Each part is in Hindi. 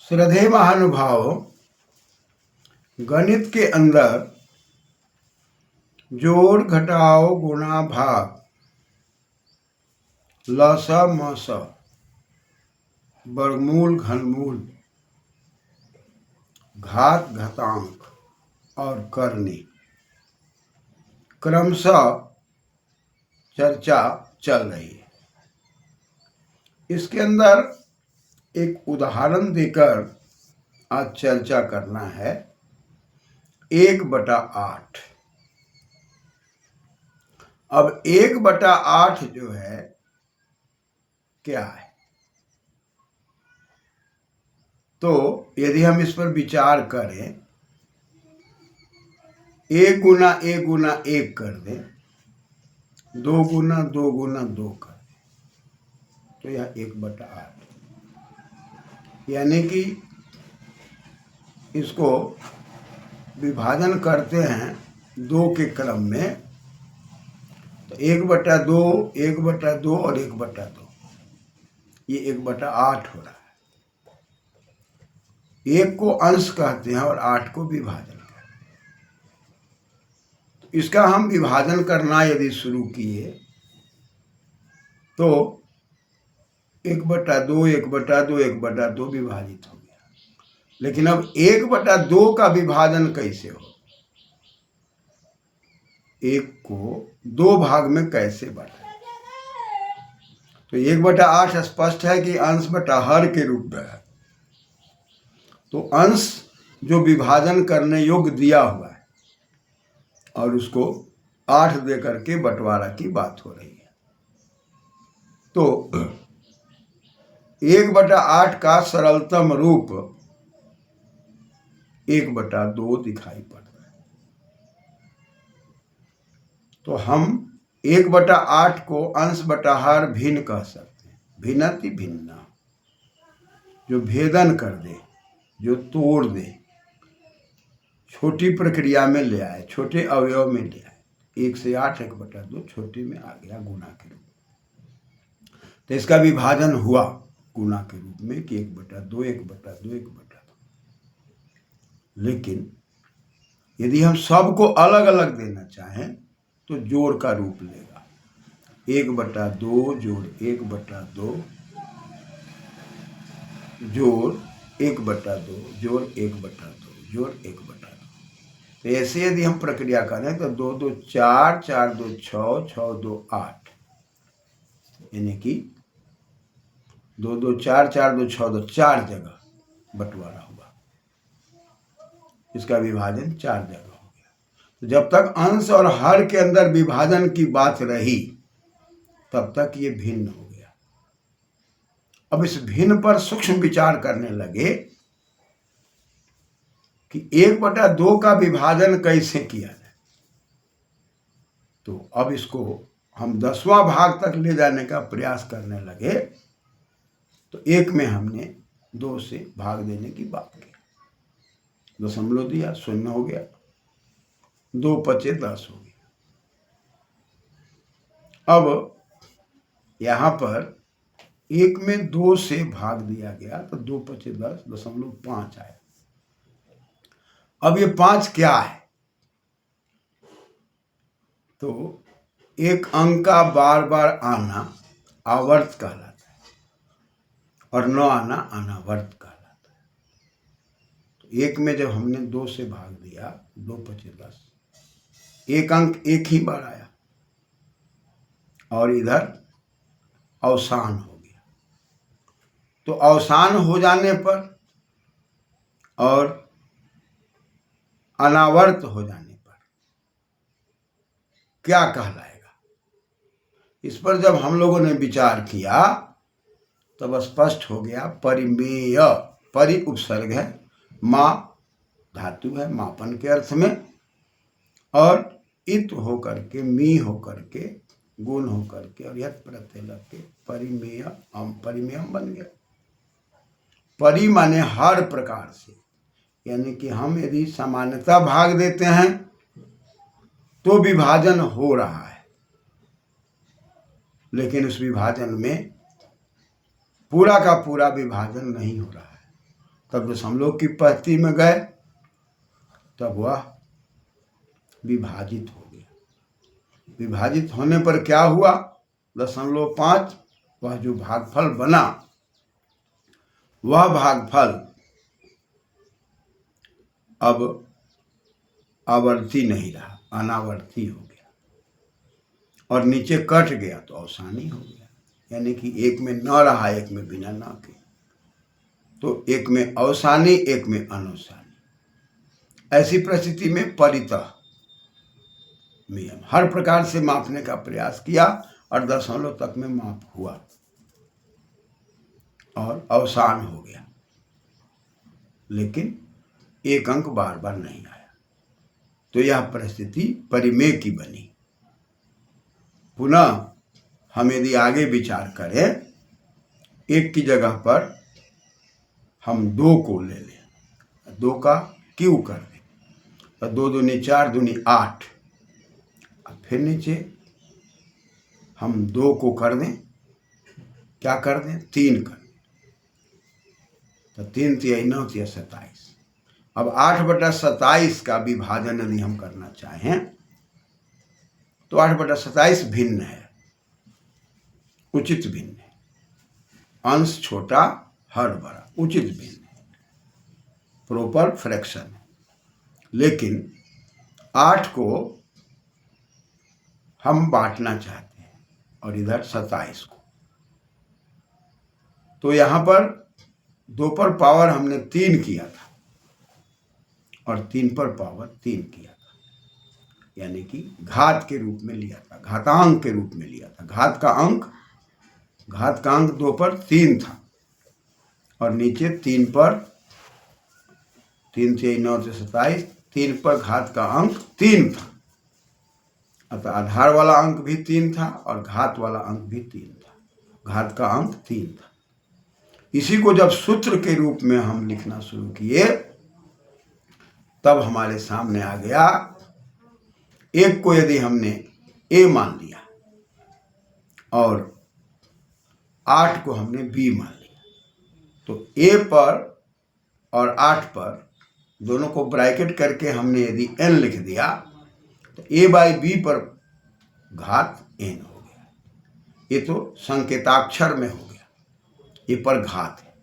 श्रद्धेय महानुभाव, गणित के अंदर जोड़ घटाव गुणा भाग लसा मसा वर्गमूल घनमूल घात घातांक और करनी क्रमशः चर्चा चल रही है। इसके अंदर एक उदाहरण देकर आज चर्चा करना है। 1/8। अब 1/8 जो है क्या है, तो यदि हम इस पर विचार करें, 1 गुना 1 गुना 1 कर दें, 2 गुना 2 गुना 2 कर दें, तो यह 1/8, यानी कि इसको विभाजन करते हैं 2 के क्रम में, तो 1/2, 1/2 और 1/2, ये 1/8 हो रहा है। 1 को अंश कहते हैं और 8 को विभाजन कहते हैं। तो इसका हम विभाजन करना यदि शुरू किए तो 1/2, 1/2, 1/2 विभाजित हो गया। लेकिन अब 1/2 का विभाजन कैसे हो, 1 को 2 भाग में कैसे बांटा? तो 1/8 स्पष्ट है कि अंश बटा हर के रूप में है। तो अंश जो विभाजन करने योग्य दिया हुआ है और उसको 8 दे करके बंटवारा की बात हो रही है। तो 1/8 का सरलतम रूप 1/2 दिखाई पड़ रहा है। तो हम 1/8 को अंश बटा हर भिन्न कह सकते हैं। भिन्नति भिन्ना, जो भेदन कर दे, जो तोड़ दे, छोटी प्रक्रिया में ले आए, छोटे अवयव में ले आए। 1 से 8 1/2 छोटे में आ गया गुना के रूप में। तो इसका विभाजन हुआ गुना के रूप में कि 1/2, 1/2, 1/2। लेकिन यदि हम सबको अलग अलग देना चाहें तो जोड़ का रूप लेगा। 1/2 जोड़ 1/2 जोड़ 1/2 जोड़ 1/2 जोड़ 1/2। तो ऐसे यदि हम प्रक्रिया करें तो 2 2 4, 4 2 6, 6 2 8, यानी कि 2 2 4, 4 2 6 2, 4 जगह बंटवारा हुआ। इसका विभाजन 4 जगह हो गया। तो जब तक अंश और हर के अंदर विभाजन की बात रही तब तक ये भिन्न हो गया। अब इस भिन्न पर सूक्ष्म विचार करने लगे कि 1/2 का विभाजन कैसे किया जाए। तो अब इसको हम 10वां भाग तक ले जाने का प्रयास करने लगे। तो 1 में हमने 2 से भाग देने की बात की, दशमलव दिया, 0 हो गया, 2 5 10 हो गया। अब यहाँ पर 1 में 2 से भाग दिया गया तो 2 5 10, 0.5 आया। अब ये 5 क्या है, तो एक अंक का बार बार आना आवर्त कहलाता है और न आना अनावर्त कहलाता है। तो 1 में जब हमने 2 से भाग दिया, 2 5 10, एक अंक एक ही बार आया और इधर अवसान हो गया। तो अवसान हो जाने पर और अनावर्त हो जाने पर क्या कहलाएगा, इस पर जब हम लोगों ने विचार किया तब स्पष्ट हो गया। परिमेय, परि उपसर्ग है, मा धातु है मापन के अर्थ में, और इत होकर के, मी होकर के, गुण होकर के और यत प्रत्यय लग के परिमेय, परिमेयम बन गया। परि माने हर प्रकार से, यानी कि हम यदि सामान्यता भाग देते हैं तो विभाजन हो रहा है, लेकिन उस विभाजन में पूरा का पूरा विभाजन नहीं हो रहा है। तब दशमलव की पंक्ति में गए, तब वह विभाजित हो गया। विभाजित होने पर क्या हुआ, 0.5, वह जो भागफल बना, वह भागफल अब आवर्ती नहीं रहा, अनावर्ती हो गया, और नीचे कट गया तो अवसानी हो गया। यानी कि एक में न रहा, एक में बिना न के, तो एक में अवसानी, एक में अनवसानी। ऐसी परिस्थिति में परितः नियम हर प्रकार से मापने का प्रयास किया और दशमलव तक में माप हुआ और अवसान हो गया, लेकिन एक अंक बार बार नहीं आया। तो यह परिस्थिति परिमेय की बनी। पुनः हम यदि आगे विचार करें, एक की जगह पर हम 2 को ले लें, 2 का क्यू कर दें, तो 2 दूनी 4, दूनी 8, फिर नीचे हम 2 को कर दें, क्या कर दें, 3 कर दें, तो 3 तिहाई 9 तिहाई 27। अब 8/27 का विभाजन यदि हम करना चाहें तो 8/27 भिन्न है, उचित भिन्न है, अंश छोटा हर बड़ा, उचित भिन्न है, प्रॉपर फ्रैक्शन है। लेकिन 8 को हम बांटना चाहते हैं और इधर 27 को, तो यहाँ पर 2 पर पावर हमने 3 किया था और 3 पर पावर 3 किया था, यानी कि घात के रूप में लिया था, घातांक के रूप में लिया था। घात का अंक 2 पर 3 था और नीचे 3 पर 3 तिहाई 9 तिहाई 27, 3 पर घात का अंक 3 था, अतः आधार वाला अंक भी 3 था और घात वाला अंक भी 3 था, घात का अंक 3 था। इसी को जब सूत्र के रूप में हम लिखना शुरू किए, तब हमारे सामने आ गया, एक को यदि हमने a मान लिया और 8 को हमने b मान लिया, तो a पर और 8 पर दोनों को ब्रैकेट करके हमने यदि n लिख दिया, तो a/b पर घात n हो गया। ये तो संकेताक्षर में हो गया, ये पर घात है,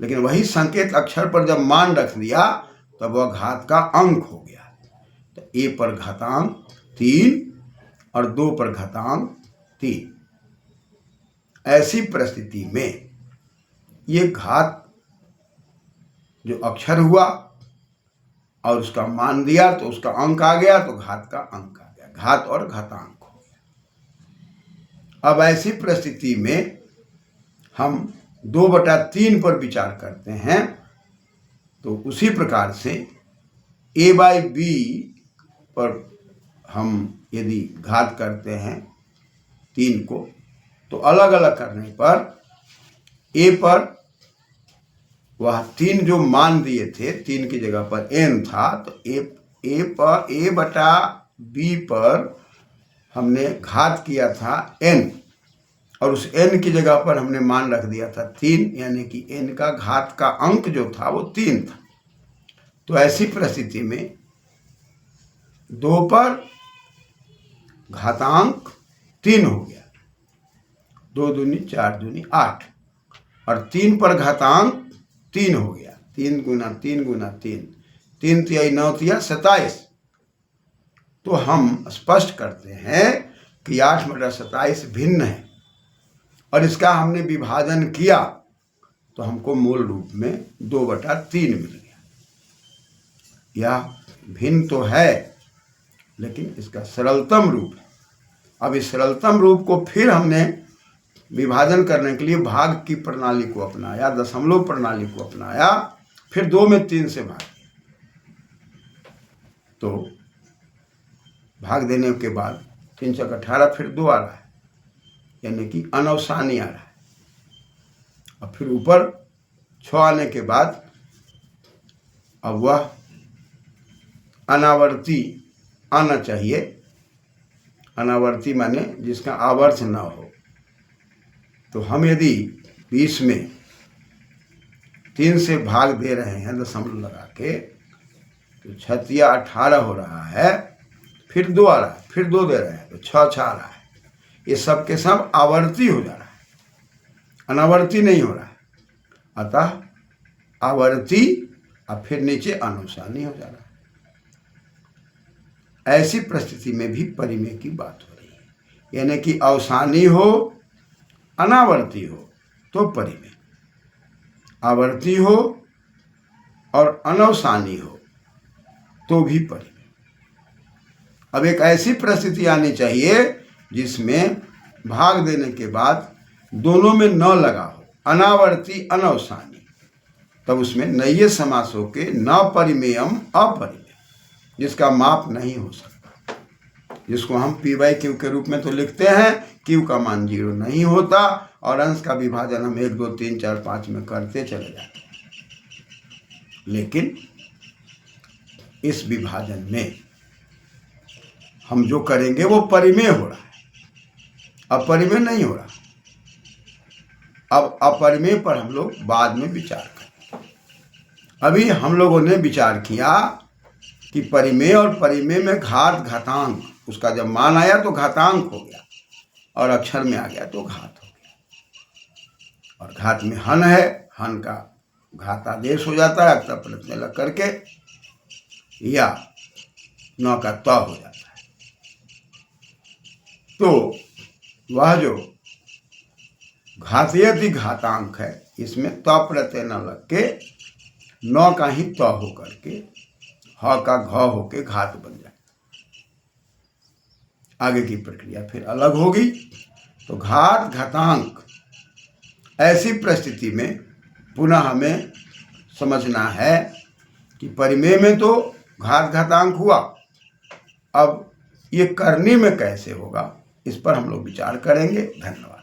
लेकिन वही संकेत अक्षर पर जब मान रख दिया तब वह घात का अंक हो गया। तो a पर घातांक 3 और 2 पर घातांक 3। ऐसी परिस्थिति में ये घात जो अक्षर हुआ और उसका मान दिया तो उसका अंक आ गया, तो घात का अंक आ गया, घात और घातांक हो गया। अब ऐसी परिस्थिति में हम 2/3 पर विचार करते हैं, तो उसी प्रकार से a/b पर हम यदि घात करते हैं 3 को, तो अलग अलग करने पर a पर वह 3 जो मान दिए थे, 3 की जगह पर n था, तो a/b पर हमने घात किया था n और उस n की जगह पर हमने मान रख दिया था 3, यानी कि n का घात का अंक जो था वो 3 था। तो ऐसी परिस्थिति में 2 पर घातांक 3 हो गया, 2 दूनी 4 दूनी 8, और 3 पर घातांक 3 हो गया, 3 गुना 3 गुना 3, 3 तिहाई 9 तिहाई 27। तो हम स्पष्ट करते हैं कि 8/27 भिन्न है और इसका हमने विभाजन किया तो हमको मूल रूप में 2/3 मिल गया। यह भिन्न तो है, लेकिन इसका सरलतम रूप है। अब इस सरलतम रूप को फिर हमने विभाजन करने के लिए भाग की प्रणाली को अपनाया, दशमलव प्रणाली को अपनाया, फिर 2 में 3 से भाग दिया, तो भाग देने के बाद 3 चौक 18, फिर 2 आ रहा है, यानी कि अनवसानी आ रहा है। और फिर ऊपर 6 आने के बाद अब वह अनावर्ती आना चाहिए। अनावर्ती माने जिसका आवर्त ना हो। तो हम यदि 20 में 3 से भाग दे रहे हैं दशमलव लगा के, तो 6 18 हो रहा है, फिर 2 आ रहा है, फिर 2 दे रहे हैं तो 6 आ रहा है। ये सब के सब आवर्ती हो जा रहा है, अनावर्ती नहीं हो रहा है। अतः आवर्ती और फिर नीचे अनुसानी हो जा रहा है। ऐसी परिस्थिति में भी परिमेय की बात हो रही है, यानी कि अवसानी हो अनावर्ती हो तो परिमेय, आवर्ती हो और अनवसानी हो तो भी परिमेय। अब एक ऐसी परिस्थिति आनी चाहिए जिसमें भाग देने के बाद दोनों में न लगा हो, अनावर्ती अनवसानी, तब उसमें नये समास हो के न परिमेयम अपरिमेय, जिसका माप नहीं हो सकता, जिसको हम P/Q के रूप में तो लिखते हैं, Q का मान 0 नहीं होता और अंश का विभाजन हम 1 2 3 4 5 में करते चले जाते हैं, लेकिन इस विभाजन में हम जो करेंगे वो परिमेय हो रहा है, अपरिमेय नहीं हो रहा। अब अपरिमेय पर हम लोग बाद में विचार करें। अभी हम लोगों ने विचार किया कि परिमेय और परिमेय में घात घातांक, उसका जब मान आया तो घातांक हो गया और अक्षर में आ गया तो घात हो गया, और घात में हन है, हन का घातादेश हो जाता है अक्ता प्रत्यय में लग करके, या न का त हो जाता है। तो वह जो घातीयति घातांक है, इसमें त प्रत्यय न लग के न का ही त हो करके ह का घ होके घात बन जाए। आगे की प्रक्रिया फिर अलग होगी। तो घात घातांक, ऐसी परिस्थिति में पुनः हमें समझना है कि परिमेय में तो घात घातांक हुआ, अब ये करने में कैसे होगा, इस पर हम लोग विचार करेंगे। धन्यवाद।